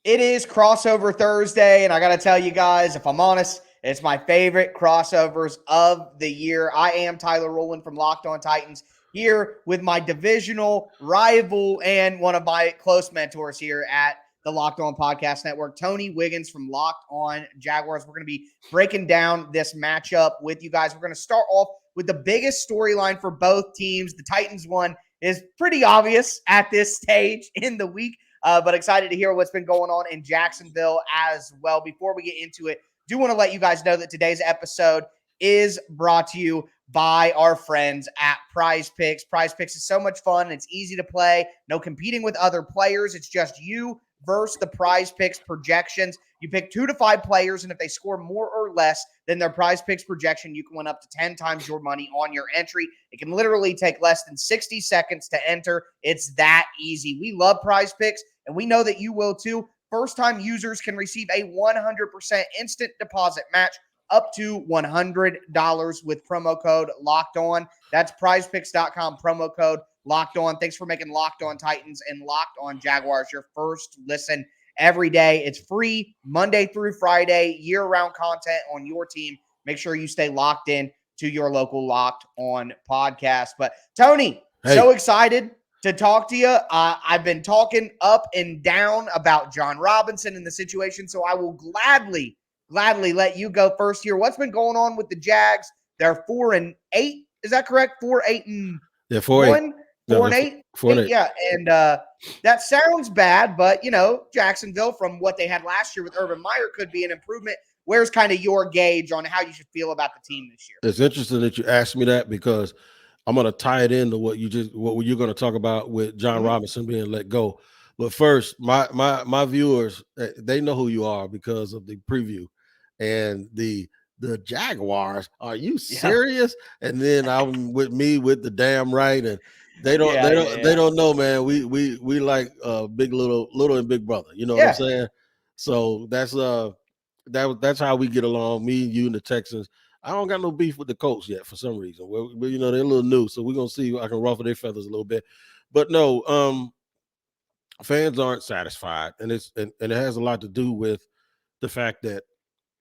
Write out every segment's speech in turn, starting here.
It is crossover Thursday, and I got to tell you guys, if I'm honest, it's my favorite crossovers of the year. I am Tyler Rowland from Locked On Titans here with my divisional rival and one of my close mentors here at the Locked On Podcast Network, Tony Wiggins from Locked On Jaguars. We're going to be breaking down this matchup with you guys. We're going to start off with the biggest storyline for both teams. The Titans one is pretty obvious at this stage in the week. But excited to hear what's been going on in Jacksonville as well. Before we get into it, do want to let you guys know that today's episode is brought to you by our friends at Prize Picks. Prize Picks is so much fun. It's easy to play. No competing with other players. It's just you versus the Prize Picks projections. You pick 2 to 5 players, and if they score more or less than their Prize Picks projection, you can win up to 10 times your money on your entry. It can literally take less than 60 seconds to enter. It's that easy. We love Prize Picks, and we know that you will too. First-time users can receive a 100% instant deposit match up to $100 with promo code Locked On. That's prizepicks.com, promo code Locked On. Thanks for making Locked On Titans and Locked On Jaguars your first listen every day. It's free Monday through Friday, year-round content on your team. Make sure you stay locked in to your local Locked On podcast. But Tony, so excited to talk to you. I've band talking up and down about John Robinson and the situation, so I will gladly let you go first here. What's been going on with the Jags? They're 4-8. Is that correct? 4-8 and yeah, 4-8. 4-8. 4-8. Yeah, and that sounds bad, but Jacksonville from what they had last year with Urban Meyer could be an improvement. Where's kind of your gauge on how you should feel about the team this year? It's interesting that you asked me that because I'm going to tie it into what you're going to talk about with John Robinson being let go. But first, my viewers, they know who you are because of the preview and the Jaguars. Are you serious? Yeah. And then I'm with the damn right, and they don't know, man. We like big little and big brother. You know what I'm saying? So that's how we get along. Me and you and the Texans. I don't got no beef with the Colts yet for some reason. Well, they're a little new, so we're gonna see if I can ruffle their feathers a little bit. But no, fans aren't satisfied, and it has a lot to do with the fact that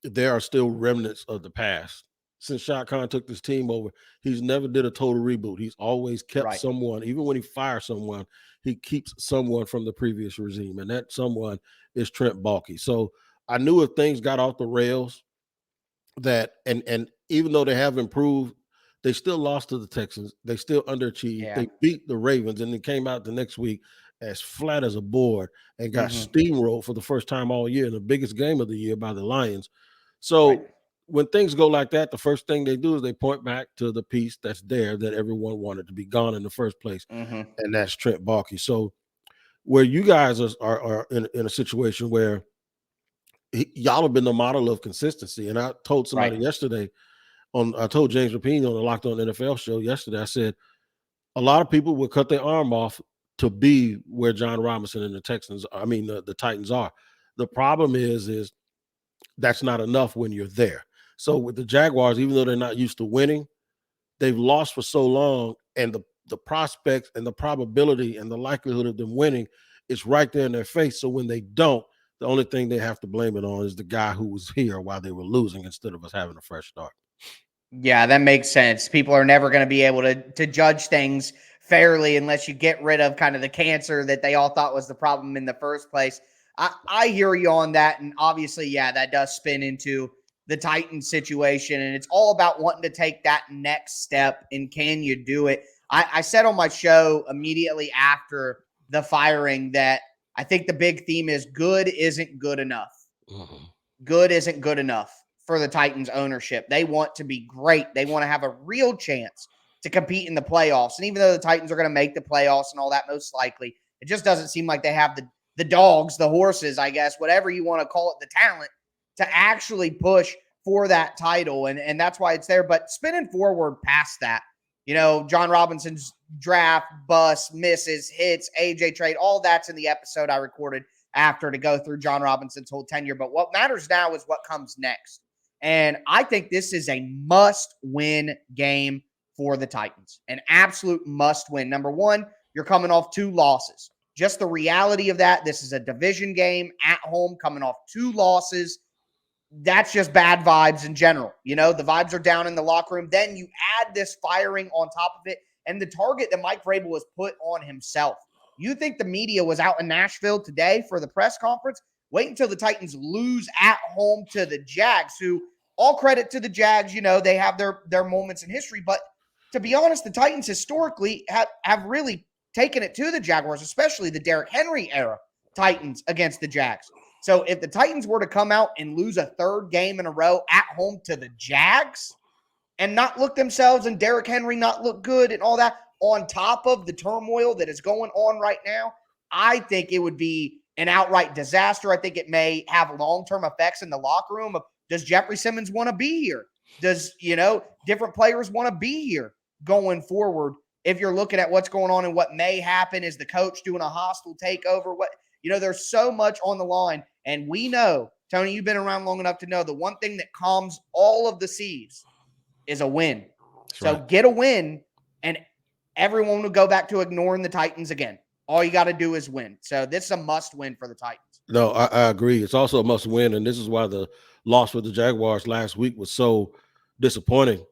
there are still remnants of the past. Since Shaq Khan took this team over, he's never did a total reboot. He's always kept someone, even when he fires someone, he keeps someone from the previous regime, and that someone is Trent Baalke. So I knew if things got off the rails, that and even though they have improved, they still lost to the Texans. They still underachieved. Yeah. They beat the Ravens and then came out the next week as flat as a board and got steamrolled for the first time all year in the biggest game of the year by the Lions. So when things go like that, the first thing they do is they point back to the piece that's there that everyone wanted to be gone in the first place, and that's Trent Baalke. So where you guys are in a situation where y'all have been the model of consistency. And I told somebody yesterday I told James Rapine on the Locked On NFL show yesterday, I said, a lot of people will cut their arm off to be where John Robinson and the Titans are. The problem is that's not enough when you're there. So with the Jaguars, even though they're not used to winning, they've lost for so long, and the prospects and the probability and the likelihood of them winning is right there in their face. So when they don't, the only thing they have to blame it on is the guy who was here while they were losing instead of us having a fresh start. Yeah, that makes sense. People are never going to be able to judge things fairly unless you get rid of kind of the cancer that they all thought was the problem in the first place. I hear you on that. And obviously, that does spin into the Titans situation. And it's all about wanting to take that next step. And can you do it? I said on my show immediately after the firing that I think the big theme is good isn't good enough. Good isn't good enough for the Titans ownership. They want to be great. They want to have a real chance to compete in the playoffs. And even though the Titans are going to make the playoffs and all that, most likely, it just doesn't seem like they have the dogs, the horses, I guess, whatever you want to call it, the talent to actually push for that title. And that's why it's there. But spinning forward past that, John Robinson's draft, bust, misses, hits, AJ trade, all that's in the episode I recorded after to go through John Robinson's whole tenure. But what matters now is what comes next. And I think this is a must-win game for the Titans. An absolute must-win. Number one, you're coming off 2 losses. just the reality of that. This is a division game at home, coming off 2 losses. That's just bad vibes in general. The vibes are down in the locker room. Then you add this firing on top of it and the target that Mike Vrabel has put on himself. You think the media was out in Nashville today for the press conference? Wait until the Titans lose at home to the Jags, who, all credit to the Jags, they have their moments in history. But to be honest, the Titans historically have really taken it to the Jaguars, especially the Derrick Henry era Titans against the Jags. So if the Titans were to come out and lose a 3rd game in a row at home to the Jags and not look themselves and Derrick Henry not look good and all that, on top of the turmoil that is going on right now, I think it would be an outright disaster. I think it may have long-term effects in the locker room of, does Jeffrey Simmons want to be here? Does, different players want to be here going forward? If you're looking at what's going on and what may happen, is the coach doing a hostile takeover? There's so much on the line. And we know, Tony, you've been around long enough to know the one thing that calms all of the seas is a win. So get a win, and everyone will go back to ignoring the Titans again. All you got to do is win. So this is a must win for the Titans. No, I agree. It's also a must win. And this is why the loss with the Jaguars last week was so disappointing.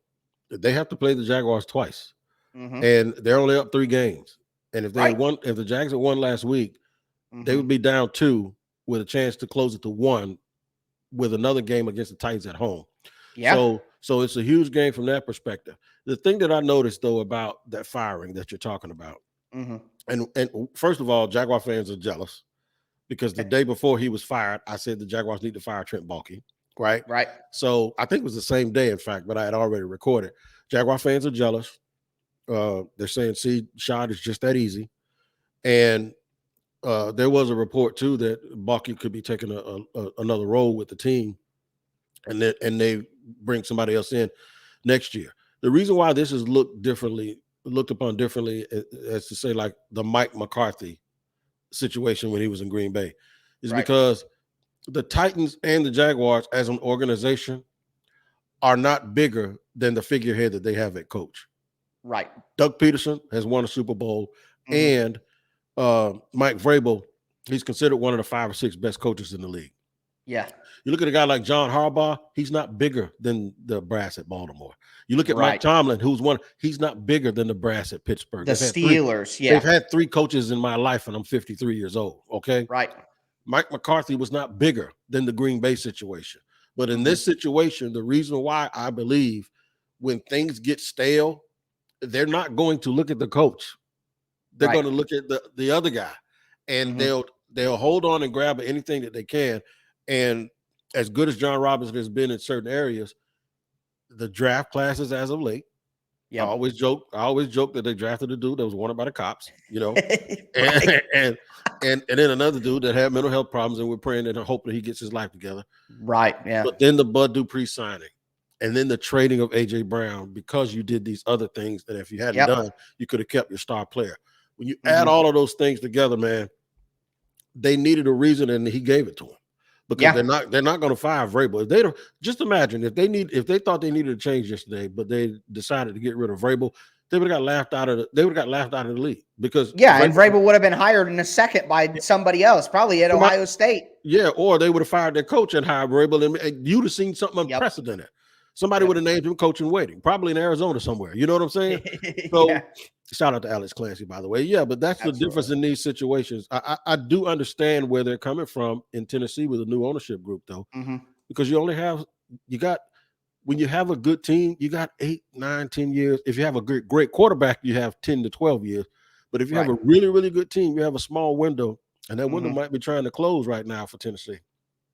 They have to play the Jaguars twice. And they're only up 3 games. And if if the Jags had won last week, they would be down 2 with a chance to close it to 1 with another game against the Titans at home. Yeah. So it's a huge game from that perspective. The thing that I noticed, though, about that firing that you're talking about, and first of all, Jaguar fans are jealous because the day before he was fired, I said the Jaguars need to fire Trent Baalke, right? Right. So I think it was the same day, in fact, but I had already recorded. Jaguar fans are jealous. They're saying, see, shot is just that easy. And there was a report, too, that Baalke could be taking another role with the team, and they bring somebody else in next year. The reason why this is looked upon differently, as to say like the Mike McCarthy situation when he was in Green Bay, is because the Titans and the Jaguars as an organization are not bigger than the figurehead that they have at coach. Right. Doug Peterson has won a Super Bowl, and Mike Vrabel, he's considered one of the 5 or 6 best coaches in the league. Yeah. You look at a guy like John Harbaugh, he's not bigger than the brass at Baltimore. You look at Mike Tomlin, he's not bigger than the brass at Pittsburgh. The Steelers, They've had 3 coaches in my life, and I'm 53 years old, okay? Right. Mike McCarthy was not bigger than the Green Bay situation. But in this situation, the reason why I believe when things get stale, they're not going to look at the coach. They're going to look at the other guy, and they'll hold on and grab anything that they can. And as good as John Robinson has been in certain areas, the draft classes as of late, I always joke that they drafted a dude that was wanted by the cops, and then another dude that had mental health problems, and we're praying and hoping he gets his life together. Right. Yeah. But then the Bud Dupree signing, and then the trading of AJ Brown, because you did these other things that if you hadn't done, you could have kept your star player. When you add all of those things together, man, they needed a reason, and he gave it to them. Because they're not going to fire Vrabel. If they don't, just imagine if they thought they needed a change yesterday, but they decided to get rid of Vrabel, they would have got laughed out of the league. Because and Vrabel would have been hired in a second by somebody else, probably at Ohio State. Yeah, or they would have fired their coach and hired Vrabel, and you'd have seen something unprecedented. Somebody would have named him coach in waiting, probably in Arizona somewhere. You know what I'm saying? So shout out to Alex Clancy, by the way. Yeah, but that's the difference in these situations. I do understand where they're coming from in Tennessee with a new ownership group, though, because when you have a good team, you got 8, 9, 10 years. If you have a great quarterback, you have 10 to 12 years. But if you have a really, really good team, you have a small window, and that window might be trying to close right now for Tennessee.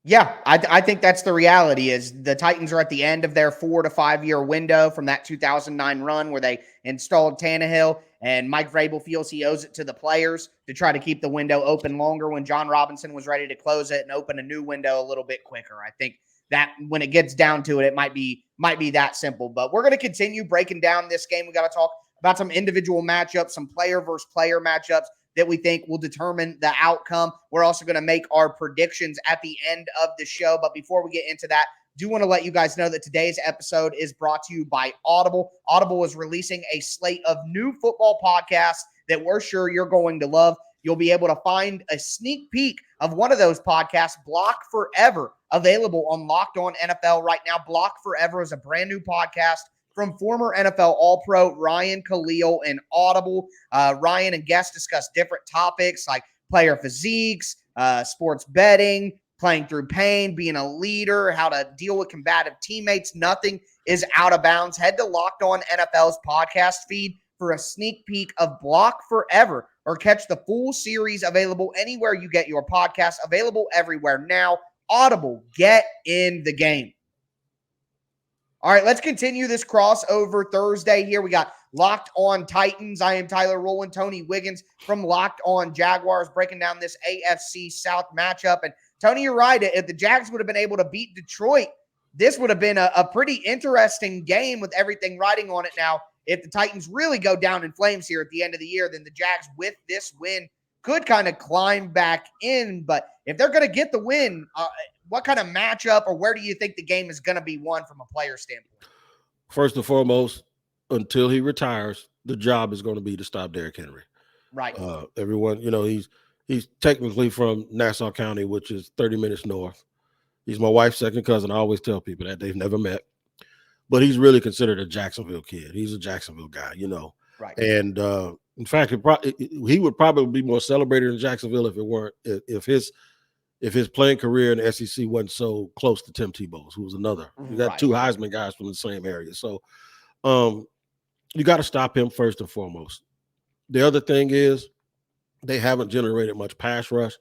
Yeah, I think that's the reality. Is the Titans are at the end of their 4 to 5 year window from that 2009 run where they installed Tannehill, and Mike Vrabel feels he owes it to the players to try to keep the window open longer when John Robinson was ready to close it and open a new window a little bit quicker. I think that when it gets down to it, it might be that simple. But we're going to continue breaking down this game. We got to talk about some individual matchups, some player versus player matchups that we think will determine the outcome. We're also going to make our predictions at the end of the show. But before we get into that, do want to let you guys know that today's episode is brought to you by Audible. Audible is releasing a slate of new football podcasts that we're sure you're going to love. you'll be able to find a sneak peek of one of those podcasts, Block Forever, available on Locked On NFL right now. Block Forever is a brand new podcast from former NFL All-Pro Ryan Khalil and Audible. Ryan and guests discuss different topics like player physiques, sports betting, playing through pain, being a leader, how to deal with combative teammates. Nothing is out of bounds. Head to Locked On NFL's podcast feed for a sneak peek of Block Forever, or catch the full series available anywhere you get your podcast, available everywhere now. Audible, get in the game. All right, let's continue this crossover Thursday here. We got Locked On Titans. I am Tyler Rowland. Tony Wiggins from Locked On Jaguars breaking down this AFC South matchup. And Tony, you're right. If the Jags would have been able to beat Detroit, this would have been a pretty interesting game with everything riding on it now. If the Titans really go down in flames here at the end of the year, then the Jags with this win could kind of climb back in. But if they're going to get the win, what kind of matchup, or where do you think the game is going to be won from a player standpoint? First and foremost, until he retires, the job is going to be to stop Derrick Henry. Right. Everyone, he's technically from Nassau County, which is 30 minutes north. He's my wife's second cousin. I always tell people that they've never met. But he's really considered a Jacksonville kid. He's a Jacksonville guy, Right. And in fact, he would probably be more celebrated in Jacksonville if his playing career in the SEC wasn't so close to Tim Tebow's, who was another. You got two Heisman guys from the same area. So you got to stop him first and foremost. The other thing is they haven't generated much pass rush.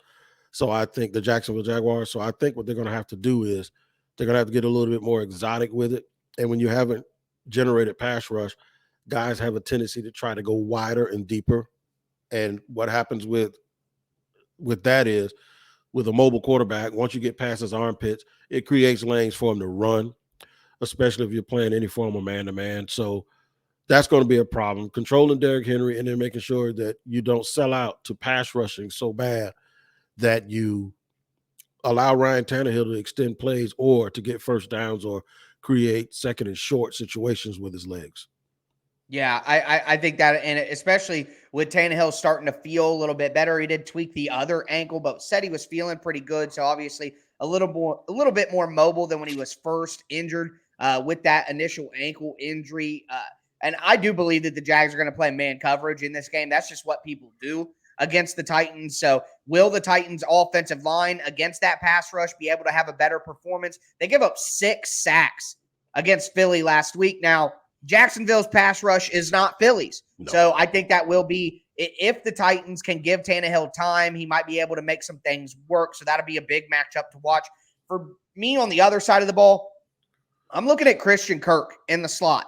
So I think the Jacksonville Jaguars, so I think what they're going to have to do is they're going to have to get a little bit more exotic with it. And when you haven't generated pass rush, guys have a tendency to try to go wider and deeper. And what happens with that is, with a mobile quarterback, once you get past his armpits, it creates lanes for him to run, especially if you're playing any form of man-to-man. So that's going to be a problem. Controlling Derrick Henry and then making sure that you don't sell out to pass rushing so bad that you allow Ryan Tannehill to extend plays or to get first downs or create second and short situations with his legs. Yeah, I think that, and especially with Tannehill starting to feel a little bit better. He did tweak the other ankle, but said he was feeling pretty good. So obviously a little bit more mobile than when he was first injured with that initial ankle injury. And I do believe that the Jags are going to play man coverage in this game. That's just what people do against the Titans. So will the Titans offensive line against that pass rush be able to have a better performance? They give up 6 sacks against Philly last week. Now, Jacksonville's pass rush is not Philly's. No. So I think that will be, if the Titans can give Tannehill time, he might be able to make some things work. So that'll be a big matchup to watch. For me, on the other side of the ball, I'm looking at Christian Kirk in the slot.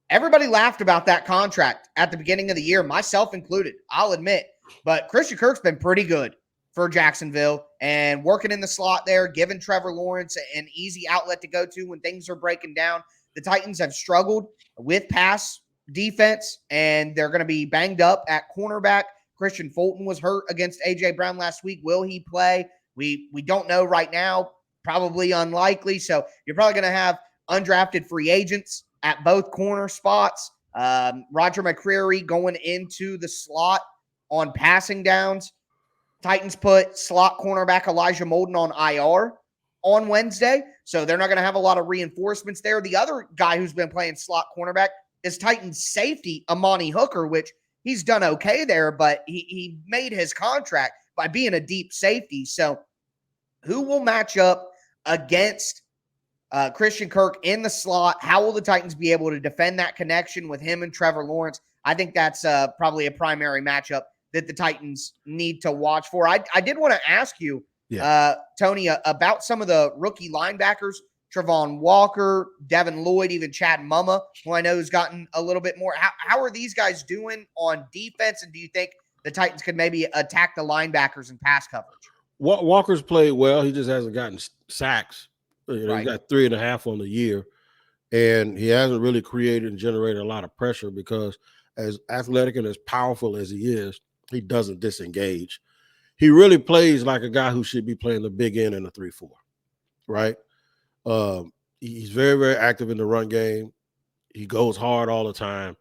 Everybody laughed about that contract at the beginning of the year, myself included, I'll admit. But Christian Kirk's been pretty good for Jacksonville and working in the slot there, giving Trevor Lawrence an easy outlet to go to when things are breaking down. The Titans have struggled with pass defense, and they're going to be banged up at cornerback. Christian Fulton was hurt against A.J. Brown last week. Will he play? We don't know right now. Probably unlikely. So you're probably going to have undrafted free agents at both corner spots. Roger McCreary going into the slot on passing downs. Titans put slot cornerback Elijah Molden on IR on Wednesday, so they're not going to have a lot of reinforcements there. The other guy who's been playing slot cornerback is Titans safety Amani Hooker, which he's done okay there, but he made his contract by being a deep safety. So who will match up against Christian Kirk in the slot? How will the Titans be able to defend that connection with him and Trevor Lawrence? I think that's probably a primary matchup that the Titans need to watch for. I did want to ask you, Tony, about some of the rookie linebackers, Travon Walker, Devin Lloyd, even Chad Mumma, who I know has gotten a little bit more. How are these guys doing on defense? And do you think the Titans could maybe attack the linebackers in pass coverage? Walker's played well. He just hasn't gotten sacks. He got 3.5 on the year, and he hasn't really created and generated a lot of pressure because as athletic and as powerful as he is, he doesn't disengage. He really plays like a guy who should be playing the big end in the 3-4, right? He's very, very active in the run game. He goes hard all the time,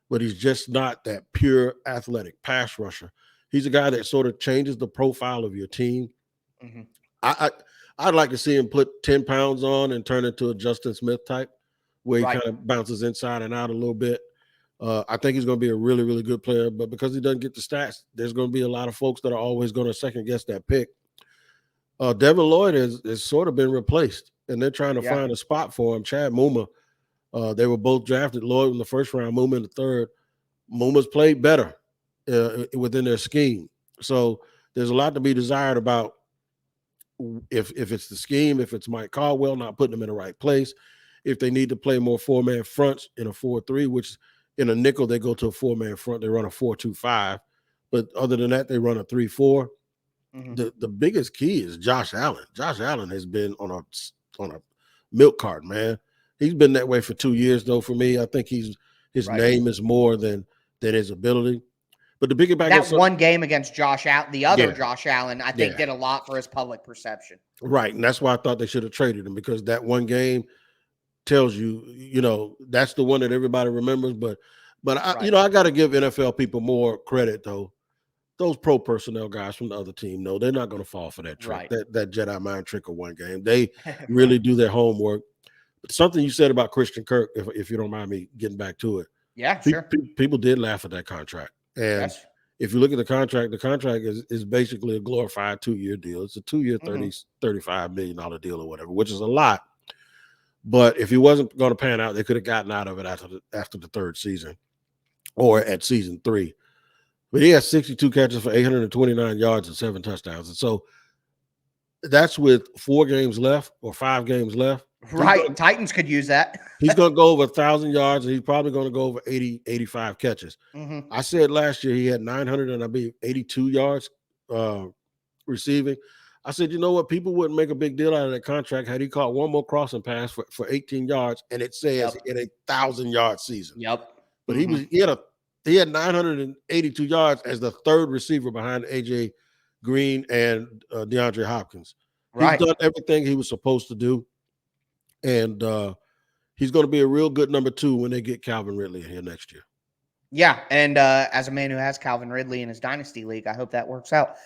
but he's just not that pure athletic pass rusher. He's a guy that sort of changes the profile of your team. Mhm. I'd like to see him put 10 pounds on and turn into a Justin Smith type, where he Right. kind of bounces inside and out a little bit. I think he's going to be a really, really good player, but because he doesn't get the stats, there's going to be a lot of folks that are always going to second guess that pick. Devin Lloyd has sort of been replaced, and they're trying to Yeah. find a spot for him. Chad Muma, they were both drafted. Lloyd in the first round, Muma in the third. Muma's played better within their scheme. So there's a lot to be desired about if it's the scheme, if it's Mike Caldwell not putting them in the right place, if they need to play more four-man fronts in a 4-3, which in a nickel they go to a four-man front, they run a 4-2-5. But other than that, they run a 3-4. The biggest key is Josh Allen. Josh Allen has been on a milk cart, man. He's been that way for 2 years, though. For me, I think his name is more than his ability. But to piggyback that one game against Josh Allen, the other Josh Allen, I think did a lot for his public perception. Right, and that's why I thought they should have traded him, because that one game tells you, that's the one that everybody remembers. But I got to give NFL people more credit, though. Those pro personnel guys from the other team, no, they're not going to fall for that trick, that Jedi mind trick of one game. They really do their homework. But something you said about Christian Kirk, if you don't mind me getting back to it. Yeah, sure. People did laugh at that contract. And if you look at the contract is basically a glorified 2-year deal. It's a 2-year, $35 million deal or whatever, which is a lot. But if he wasn't going to pan out, they could have gotten out of it after the third season or at season 3. But he has 62 catches for 829 yards and 7 touchdowns. And so that's with 4 games left or 5 games left. Right. Titans could use that. He's going to go over 1,000 yards, and he's probably going to go over 80, 85 catches. I said last year he had 982 yards receiving. I said, you know what? People wouldn't make a big deal out of that contract had he caught one more crossing pass for 18 yards, and it says in a 1,000-yard season. But he had 982 yards as the third receiver behind AJ Green and DeAndre Hopkins. He's done everything he was supposed to do. And he's going to be a real good number 2 when they get Calvin Ridley in here next year. Yeah, and as a man who has Calvin Ridley in his Dynasty League, I hope that works out.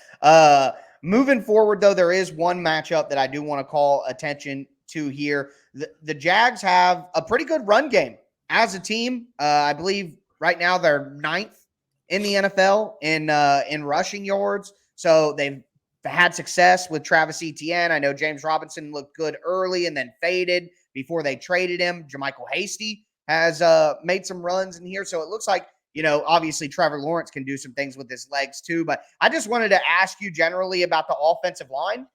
Moving forward, though, there is one matchup that I do want to call attention to here. The Jags have a pretty good run game as a team. I believe right now they're 9th in the NFL in rushing yards. So they've had success with Travis Etienne. I know James Robinson looked good early and then faded before they traded him. Jermichael Hasty has made some runs in here. So it looks like, obviously Trevor Lawrence can do some things with his legs too. But I just wanted to ask you generally about the offensive line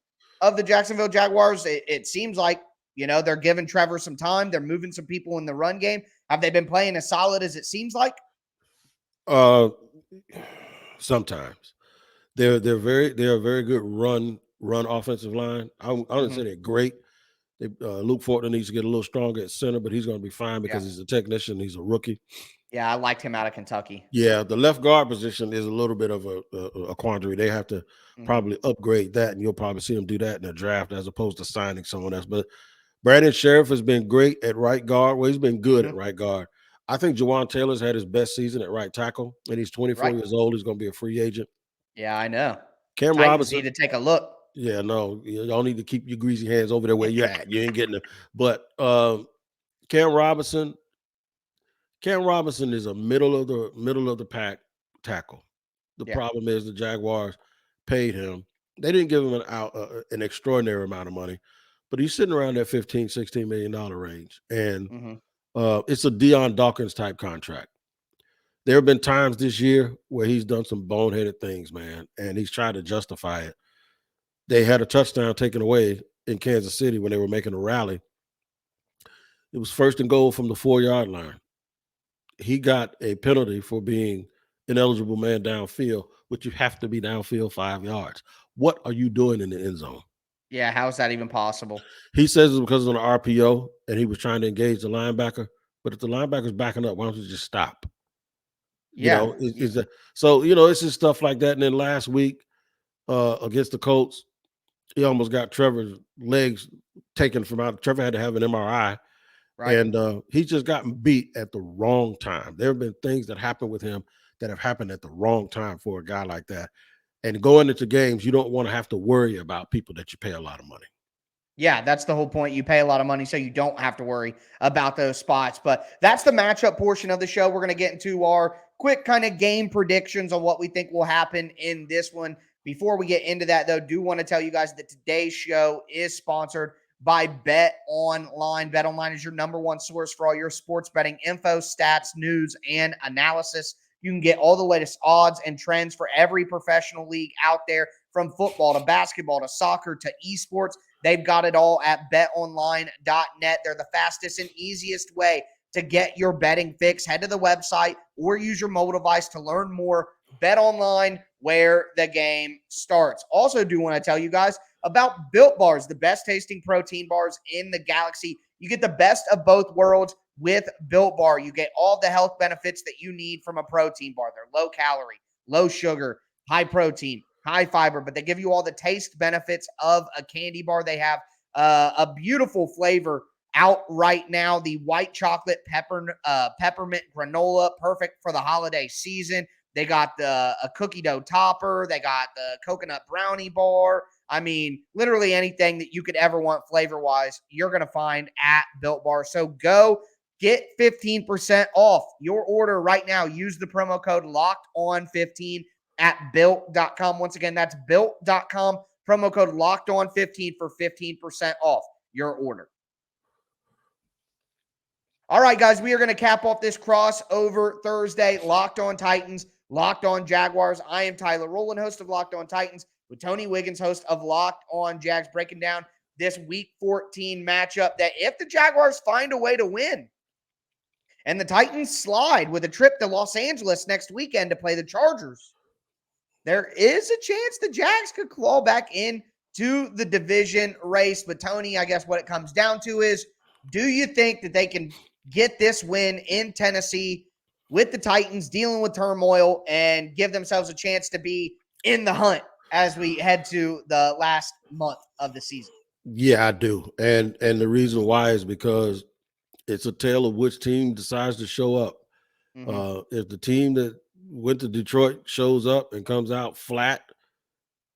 of the Jacksonville Jaguars. It seems like, they're giving Trevor some time. They're moving some people in the run game. Have they been playing as solid as it seems like? Sometimes. They're a very good run offensive line. I wouldn't say they're great. Luke Fortner needs to get a little stronger at center, but he's going to be fine because he's a technician. He's a rookie. Yeah, I liked him out of Kentucky. Yeah, the left guard position is a little bit of a quandary. They have to probably upgrade that, and you'll probably see them do that in the draft as opposed to signing someone else. But Brandon Sheriff has been great at right guard. Well, he's been good at right guard. I think Jawan Taylor's had his best season at right tackle, and he's 24 years old. He's going to be a free agent. Yeah, I know. Cam Robinson need to take a look. Yeah, no, y'all need to keep your greasy hands over there where you're at. You ain't getting them. But Cam Robinson is a middle of the pack tackle. The problem is the Jaguars paid him. They didn't give him an extraordinary amount of money, but he's sitting around that $15-16 million range, and it's a Deion Dawkins type contract. There have been times this year where he's done some boneheaded things, man, and he's tried to justify it. They had a touchdown taken away in Kansas City when they were making a rally. It was 1st and goal from the 4-yard line. He got a penalty for being an eligible man downfield, which you have to be downfield 5 yards. What are you doing in the end zone? Yeah, how is that even possible? He says it's because of an RPO, and he was trying to engage the linebacker. But if the linebacker's backing up, why don't you just stop? Yeah. It's just stuff like that. And then last week against the Colts, he almost got Trevor's legs taken from out. Trevor had to have an MRI. Right. And he's just gotten beat at the wrong time. There have been things that happen with him that have happened at the wrong time for a guy like that. And going into games, you don't want to have to worry about people that you pay a lot of money. Yeah, that's the whole point. You pay a lot of money so you don't have to worry about those spots. But that's the matchup portion of the show. We're going to get into our quick kind of game predictions on what we think will happen in this one. Before we get into that, though, do want to tell you guys that today's show is sponsored by BetOnline. BetOnline is your number one source for all your sports betting info, stats, news, and analysis. You can get all the latest odds and trends for every professional league out there, from football to basketball to soccer to esports. They've got it all at betonline.net. They're the fastest and easiest way to get your betting fix. Head to the website or use your mobile device to learn more. BetOnline, where the game starts. Also, do want to tell you guys about Built Bars, the best tasting protein bars in the galaxy. You get the best of both worlds with Built Bar. You get all the health benefits that you need from a protein bar. They're low calorie, low sugar, high protein, high fiber, but they give you all the taste benefits of a candy bar. They have a beautiful flavor out right now, the white chocolate peppermint granola, perfect for the holiday season. They got a cookie dough topper. They got the coconut brownie bar. I mean, literally anything that you could ever want flavor-wise, you're going to find at Built Bar. So go get 15% off your order right now. Use the promo code LOCKEDON15 at built.com. Once again, that's built.com. Promo code LOCKEDON15 for 15% off your order. All right, guys, we are going to cap off this crossover Thursday. Locked On Titans, Locked On Jaguars. I am Tyler Rowland, host of Locked On Titans, with Tony Wiggins, host of Locked On Jags, breaking down this Week 14 matchup that if the Jaguars find a way to win and the Titans slide with a trip to Los Angeles next weekend to play the Chargers, there is a chance the Jags could claw back into the division race. But, Tony, I guess what it comes down to is, do you think that they can get this win in Tennessee with the Titans dealing with turmoil and give themselves a chance to be in the hunt as we head to the last month of the season? Yeah, I do. And the reason why is because it's a tale of which team decides to show up. If the team that went to Detroit shows up and comes out flat,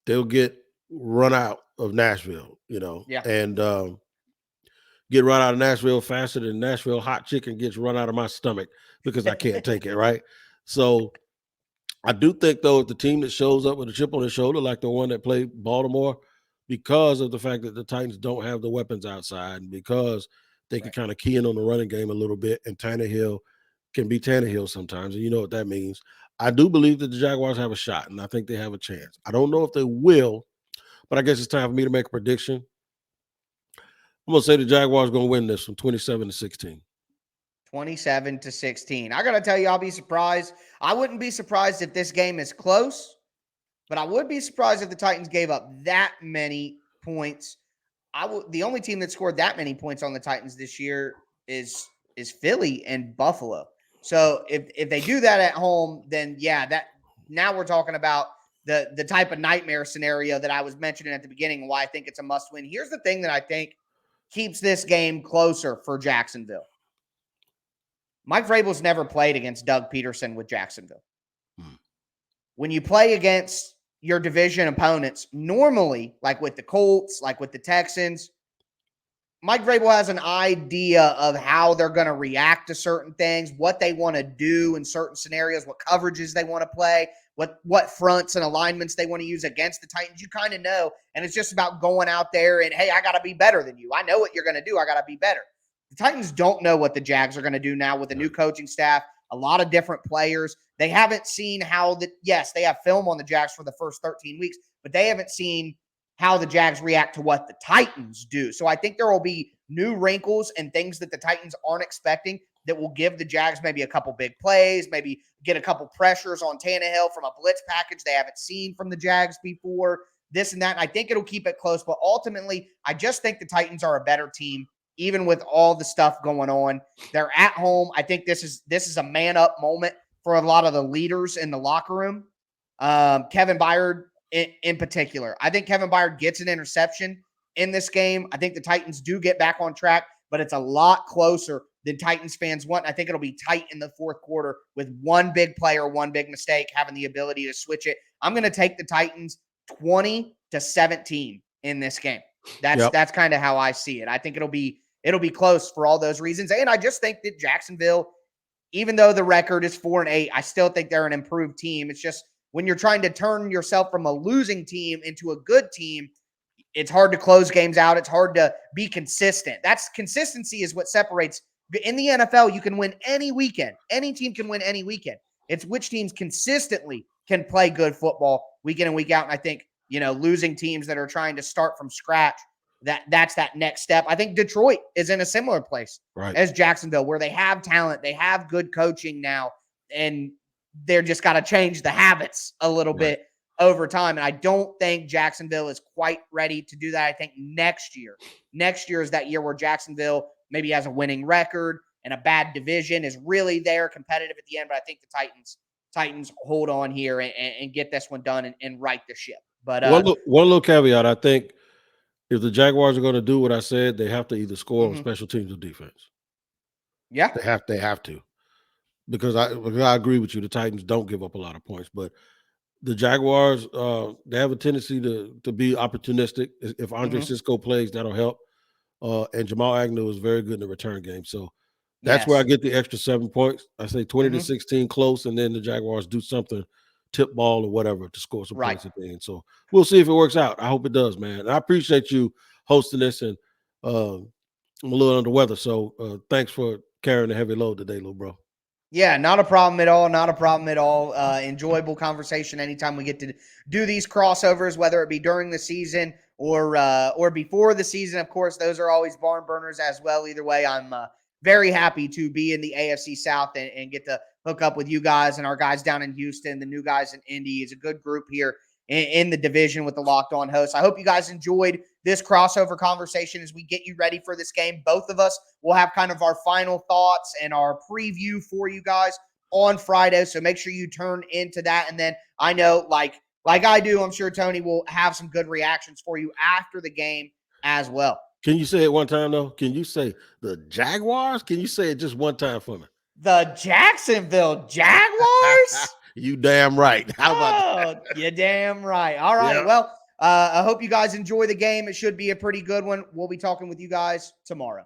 they'll get run out of Nashville, and get run out of Nashville faster than Nashville hot chicken gets run out of my stomach because I can't take it, right? So I do think, though, if the team that shows up with a chip on their shoulder, like the one that played Baltimore, because of the fact that the Titans don't have the weapons outside and because they can kind of key in on the running game a little bit, and Tannehill can be Tannehill sometimes, and you know what that means. I do believe that the Jaguars have a shot, and I think they have a chance. I don't know if they will, but I guess it's time for me to make a prediction. I'm going to say the Jaguars are going to win this one 27-16. 27-16. I got to tell you, I'll be surprised. I wouldn't be surprised if this game is close, but I would be surprised if the Titans gave up that many points. The only team that scored that many points on the Titans this year is Philly and Buffalo. So if they do that at home, then that now we're talking about the type of nightmare scenario that I was mentioning at the beginning, why I think it's a must win. Here's the thing that I think keeps this game closer for Jacksonville. Mike Vrabel's never played against Doug Peterson with Jacksonville. When you play against your division opponents, normally, like with the Colts, like with the Texans, Mike Vrabel has an idea of how they're going to react to certain things, what they want to do in certain scenarios, what coverages they want to play, what fronts and alignments they want to use against the Titans. You kind of know, and it's just about going out there and, hey, I got to be better than you. I know what you're going to do. I got to be better. The Titans don't know what the Jags are going to do now with a new coaching staff, a lot of different players. They haven't seen how yes, they have film on the Jags for the first 13 weeks, but they haven't seen how the Jags react to what the Titans do. So I think there will be new wrinkles and things that the Titans aren't expecting that will give the Jags maybe a couple big plays, maybe get a couple pressures on Tannehill from a blitz package they haven't seen from the Jags before, this and that. And I think it'll keep it close. But ultimately, I just think the Titans are a better team, even with all the stuff going on. They're at home. I think this is a man-up moment for a lot of the leaders in the locker room. Kevin Byard in particular. I think Kevin Byard gets an interception in this game. I think the Titans do get back on track, but it's a lot closer than Titans fans want. I think it'll be tight in the fourth quarter with one big player, one big mistake, having the ability to switch it. I'm going to take the Titans 20-17 in this game. That's kind of how I see it. I think it'll be close for all those reasons. And I just think that Jacksonville, even though the record is 4-8, I still think they're an improved team. It's just when you're trying to turn yourself from a losing team into a good team, it's hard to close games out. It's hard to be consistent. Consistency is what separates. In the NFL, you can win any weekend. Any team can win any weekend. It's which teams consistently can play good football week in and week out. And I think, losing teams that are trying to start from scratch, that's that next step. I think Detroit is in a similar place as Jacksonville, where they have talent, they have good coaching now, and they're just got to change the habits a little bit over time. And I don't think Jacksonville is quite ready to do that. I think next year is that year where Jacksonville maybe has a winning record and a bad division, is really there competitive at the end. But I think the Titans hold on here and get this one done and right the ship. But one little caveat, I think if the Jaguars are going to do what I said, they have to either score on special teams or defense. Yeah. They have to. Because I agree with you, the Titans don't give up a lot of points, but the Jaguars, they have a tendency to be opportunistic. If Andre Cisco plays, that'll help. And Jamal Agnew is very good in the return game. So that's where I get the extra 7 points. I say 20-16 close, and then the Jaguars do something, tip ball or whatever, to score some points at the end. So we'll see if it works out. I hope it does, man. And I appreciate you hosting this, and I'm a little under the weather. So thanks for carrying the heavy load today, little bro. Yeah, not a problem at all. Not a problem at all. Enjoyable conversation anytime we get to do these crossovers, whether it be during the season or before the season. Of course, those are always barn burners as well. Either way, I'm very happy to be in the AFC South and get to hook up with you guys and our guys down in Houston, the new guys in Indy. It's a good group here in the division with the Locked On hosts. I hope you guys enjoyed this crossover conversation as we get you ready for this game. Both of us will have kind of our final thoughts and our preview for you guys on Friday. So make sure you turn into that. And then I know, like I do, I'm sure Tony will have some good reactions for you after the game as well. Can you say it one time, though? Can you say the Jaguars? Can you say it just one time for me? The Jacksonville Jaguars? You damn right. How about that? You damn right. All right. Yeah. Well, I hope you guys enjoy the game. It should be a pretty good one. We'll be talking with you guys tomorrow.